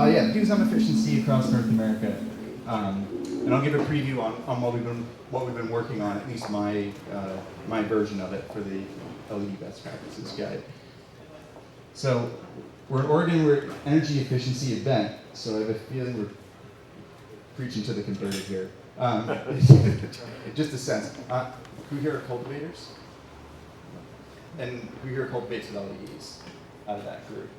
Yeah, do some efficiency across North America, and I'll give a preview on what we've been working on. At least my my version of it for the LED best practices guide. So we're in Oregon. We're at energy efficiency event. So I have a feeling we're preaching to the converted here. Just a sense. Who here are cultivators? And who here cultivates with LEDs out of that group?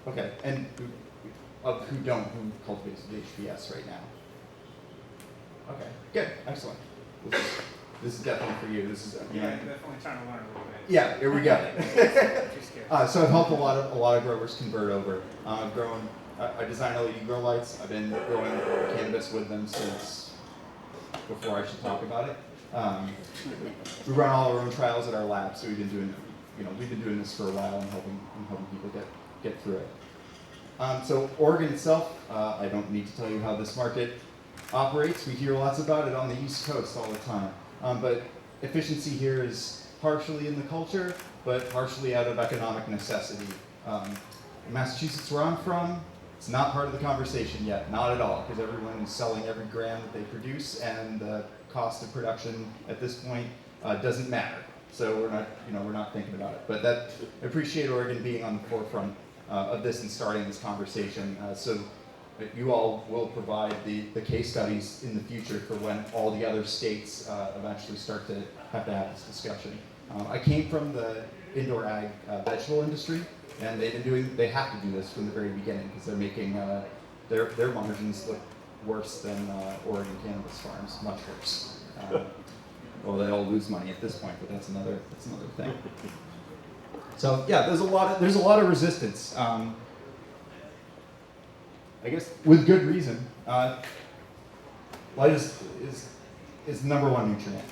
Okay, and who don't, who cultivates with HPS right now? Okay, good, excellent. This is definitely for you. This is definitely trying to learn a little bit. Yeah, here we go. So I've helped a lot of growers convert over. I've grown. I design LED grow lights. I've been growing cannabis with them since before I should talk about it. We run all our own trials at our lab, so we've been doing this for a while and helping people get through it. So Oregon itself, I don't need to tell you how this market operates. We hear lots about it on the East Coast all the time. But efficiency here is partially in the culture, but partially out of economic necessity. In Massachusetts, where I'm from, it's not part of the conversation yet, not at all, because everyone is selling every gram that they produce, and the cost of production at this point doesn't matter. So we're not thinking about it. But I appreciate Oregon being on the forefront of this and starting this conversation. So you all will provide the case studies in the future for when all the other states eventually start to have this discussion. I came from the indoor ag vegetable industry, and they have to do this from the very beginning because they're making their margins look worse than Oregon cannabis farms, much worse. Well, they all lose money at this point, but that's another thing. So yeah, there's a lot of resistance. I guess with good reason. Light is the number one nutrient,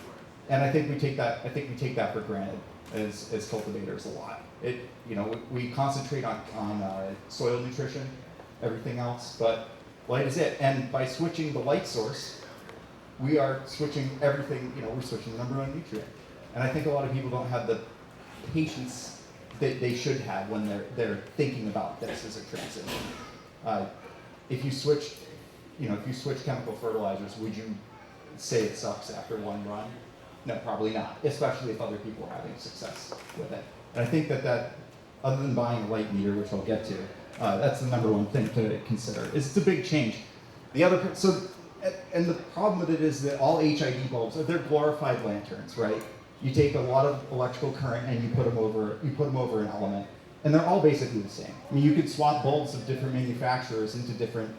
and I think we take that for granted as cultivators a lot. We concentrate on soil nutrition, everything else, but light is it. And by switching the light source, we are switching everything. We're switching the number one nutrient, and I think a lot of people don't have the patience that they should have when they're thinking about this as a transition. If you switch chemical fertilizers, would you say it sucks after one run? No, probably not, especially if other people are having success with it. And I think that other than buying a light meter, which I'll get to, that's the number one thing to consider. It's a big change. And the problem with it is that all HID bulbs, they're glorified lanterns, right? You take a lot of electrical current and you put them over an element, and they're all basically the same. I mean, you could swap bulbs of different manufacturers into different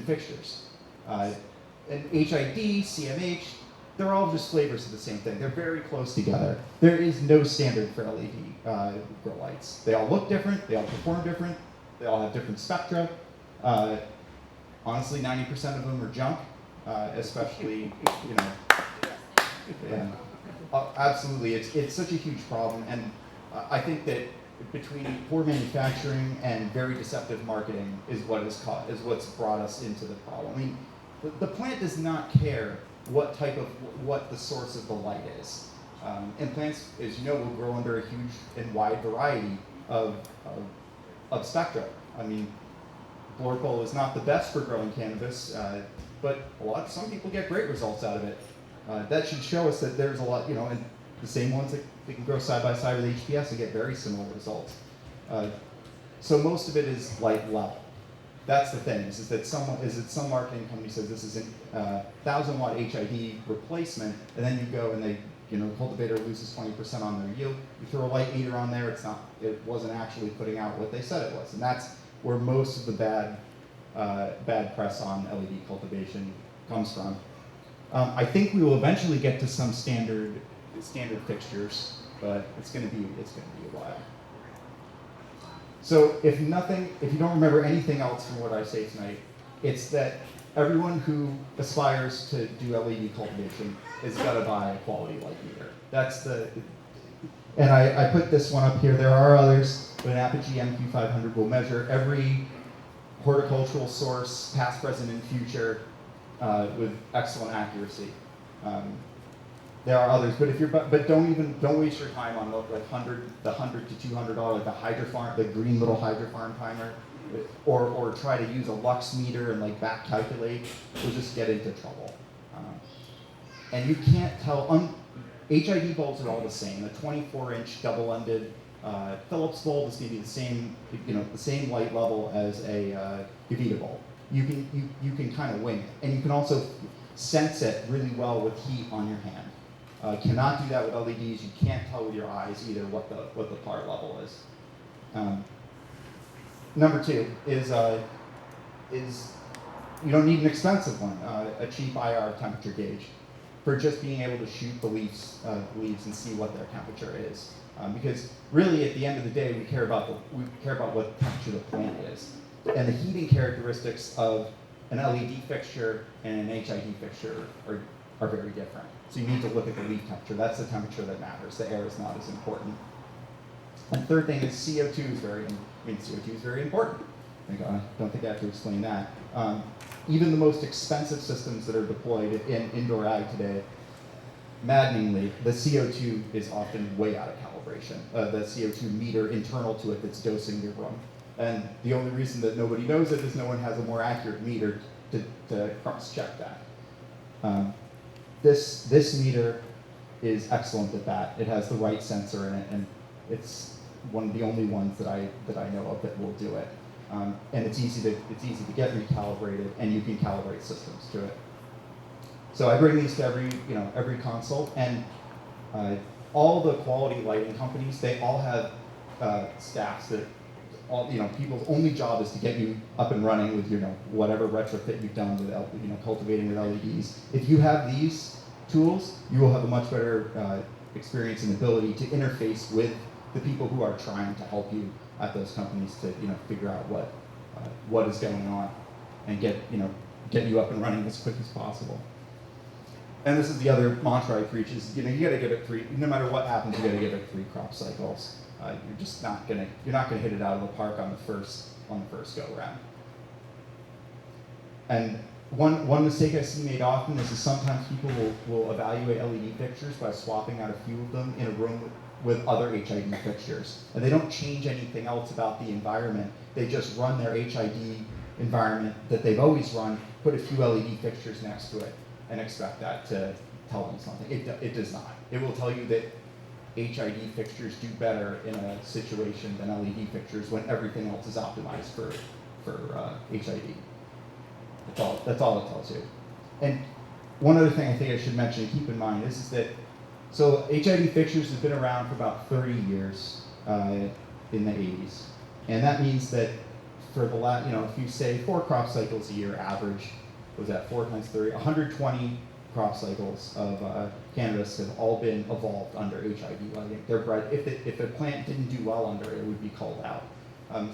fixtures. And HID, CMH, they're all just flavors of the same thing. They're very close together. There is no standard for LED grow lights. They all look different. They all perform different. They all have different spectra. Honestly, 90% of them are junk, especially, yeah. Absolutely, it's such a huge problem, and I think that between poor manufacturing and very deceptive marketing is what's brought us into the problem. I mean, the plant does not care what the source of the light is, and plants, as you know, will grow under a huge and wide variety of spectra. I mean, Blorpole is not the best for growing cannabis, but some people get great results out of it. That should show us that there's a lot, and the same ones that they can grow side by side with HPS and get very similar results. So most of it is light level. That's the thing, is that some marketing company says this is a 1,000-watt HID replacement, and then you go and the cultivator loses 20% on their yield. You throw a light meter on there, it wasn't actually putting out what they said it was, and that's where most of the bad press on LED cultivation comes from. I think we will eventually get to some standard fixtures, but it's going to be a while. So if you don't remember anything else from what I say tonight, it's that everyone who aspires to do LED cultivation has got to buy a quality light meter. And I put this one up here. There are others, but an Apogee MQ500 will measure every horticultural source, past, present, and future, with excellent accuracy. There are others, but don't waste your time on the $100 to $200, the green little hydrofarm timer. or try to use a lux meter and like back calculate, you'll just get into trouble. And you can't tell, HID bulbs are all the same. A 24-inch double-ended Phillips bulb is going to be the same, the same light level as a Gavita bulb. You can kind of wing it, and you can also sense it really well with heat on your hand. Cannot do that with LEDs. You can't tell with your eyes either what the part level is. Number two is you don't need an expensive one, a cheap IR temperature gauge, for just being able to shoot the leaves and see what their temperature is. Because really, at the end of the day, we care about what temperature the plant is, and the heating characteristics of an LED fixture and an HID fixture are very different. So you need to look at the leaf temperature. That's the temperature that matters. The air is not as important. And third thing is CO2 is CO2 is very important. I don't think I have to explain that. Even the most expensive systems that are deployed in indoor ag today, maddeningly, the CO2 is often way out of calibration. The CO2 meter internal to it that's dosing your room. And the only reason that nobody knows it is no one has a more accurate meter to cross-check that. This meter is excellent at that. It has the right sensor in it, and it's one of the only ones that I know of that will do it. And it's easy to get recalibrated, and you can calibrate systems to it. So I bring these to every consult, and all the quality lighting companies, they all have staffs that people's only job is to get you up and running with whatever retrofit you've done with cultivating with LEDs. If you have these tools, you will have a much better experience and ability to interface with the people who are trying to help you at those companies to figure out what is going on and get you up and running as quick as possible. And this is the other mantra I preach: is you got to give it three. No matter what happens, you got to give it 3 crop cycles. You're just not gonna hit it out of the park on the first go round. And one mistake I see made often is sometimes people will evaluate LED fixtures by swapping out a few of them in a room with other HID fixtures. And they don't change anything else about the environment. They just run their HID environment that they've always run, put a few LED fixtures next to it, and expect that to tell them something. It does not. It will tell you that HID fixtures do better in a situation than LED fixtures when everything else is optimized for HID. That's all it tells you. And one other thing I think I should mention, keep in mind, is that so HID fixtures have been around for about 30 years in the 80s, and that means that for the last, if you say 4 crop cycles a year average, was that 4 times 30, 120 crop cycles of cannabis have all been evolved under HID lighting. They're bred. If a plant didn't do well under it, it would be called out.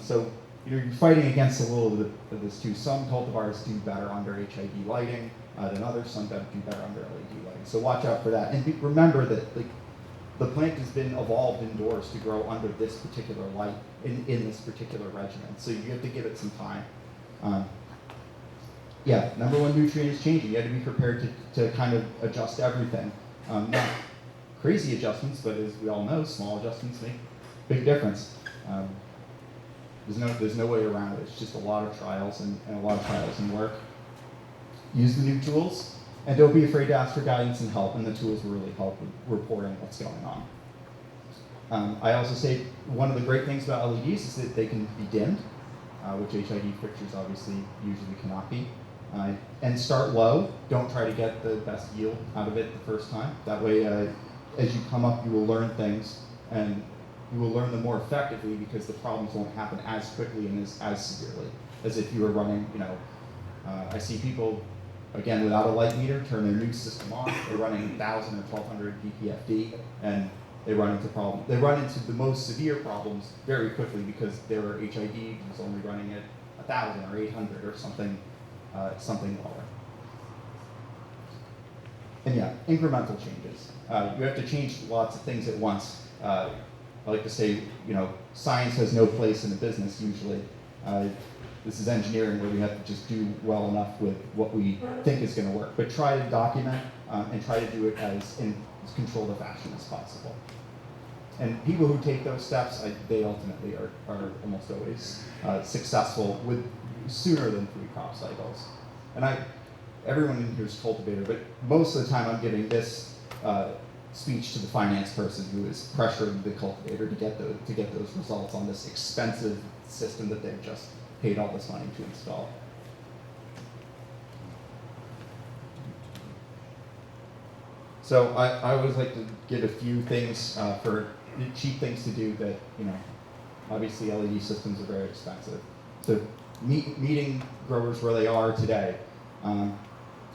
So you're fighting against a little bit of this too. Some cultivars do better under HID lighting than others. Some do better under LED lighting. So watch out for that. And remember that the plant has been evolved indoors to grow under this particular light in this particular regimen. So you have to give it some time. Number one nutrient is changing. You have to be prepared to kind of adjust everything. Not crazy adjustments, but as we all know, small adjustments make a big difference. There's no way around it. It's just a lot of trials and a lot of trials and work. Use the new tools, and don't be afraid to ask for guidance and help, and the tools will really help with reporting what's going on. I also say one of the great things about LEDs is that they can be dimmed, which HID fixtures obviously usually cannot be. And start low. Don't try to get the best yield out of it the first time. That way, as you come up, you will learn things, and you will learn them more effectively because the problems won't happen as quickly and as severely as if you were running, I see people, again, without a light meter, turn their new system on. They're running 1,000 or 1,200 BPFD, and they run into problems. They run into the most severe problems very quickly because their HID was only running at 1,000 or 800 or something lower. And incremental changes. You have to change lots of things at once. I like to say, science has no place in a business usually. This is engineering where we have to just do well enough with what we think is going to work. But try to document and try to do it in as controlled a fashion as possible. And people who take those steps, they ultimately are almost always successful with sooner than 3 crop cycles. And everyone in here is cultivator, but most of the time I'm giving this speech to the finance person who is pressuring the cultivator to get those results on this expensive system that they've just paid all this money to install. So I always like to give a few things for cheap things to do that, obviously LED systems are very expensive. So meeting growers where they are today.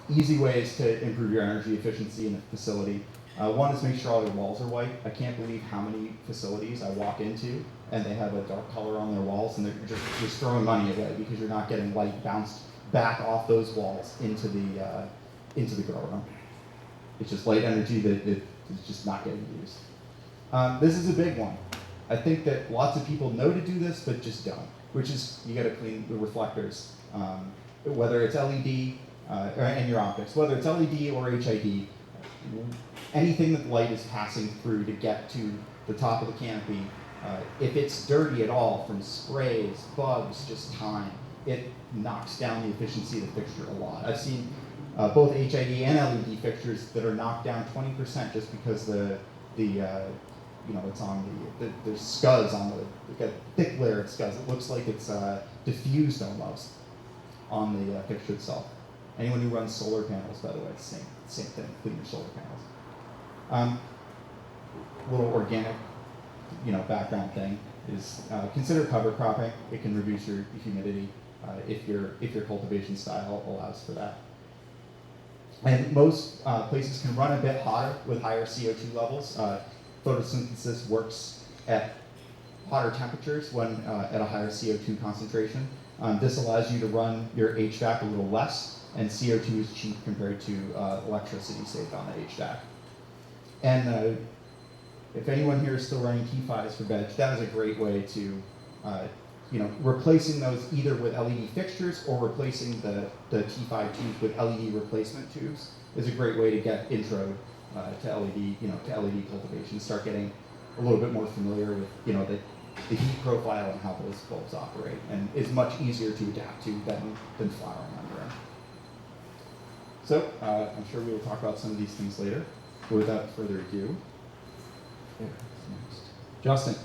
Easy ways to improve your energy efficiency in a facility. One is make sure all your walls are white. I can't believe how many facilities I walk into and they have a dark color on their walls and they're just throwing money away because you're not getting light bounced back off those walls into the grow room. It's just light energy that is just not getting used. This is a big one. I think that lots of people know to do this, but just don't, which is you got to clean the reflectors. Whether it's LED and your optics, whether it's LED or HID, anything that light is passing through to get to the top of the canopy, if it's dirty at all from sprays, bugs, just time, it knocks down the efficiency of the fixture a lot. I've seen both HID and LED fixtures that are knocked down 20% just because it's on there's scuzz on it's got a thick layer of scuzz. It looks like it's diffused almost on the fixture itself. Anyone who runs solar panels, by the way, same thing, clean your solar panels. Little organic, background thing is consider cover cropping. It can reduce your humidity if your cultivation style allows for that. And most places can run a bit hotter with higher CO2 levels. Photosynthesis works at hotter temperatures when at a higher CO2 concentration. This allows you to run your HVAC a little less, and CO2 is cheap compared to electricity saved on the HVAC. And if anyone here is still running T5s for veg, that is a great way to, replacing those either with LED fixtures or replacing the T5 tubes with LED replacement tubes is a great way to get intro to LED, to LED cultivation. Start getting a little bit more familiar with, the heat profile and how those bulbs operate, and is much easier to adapt to than flowering under them. So I'm sure we will talk about some of these things later. But without further ado, Justin.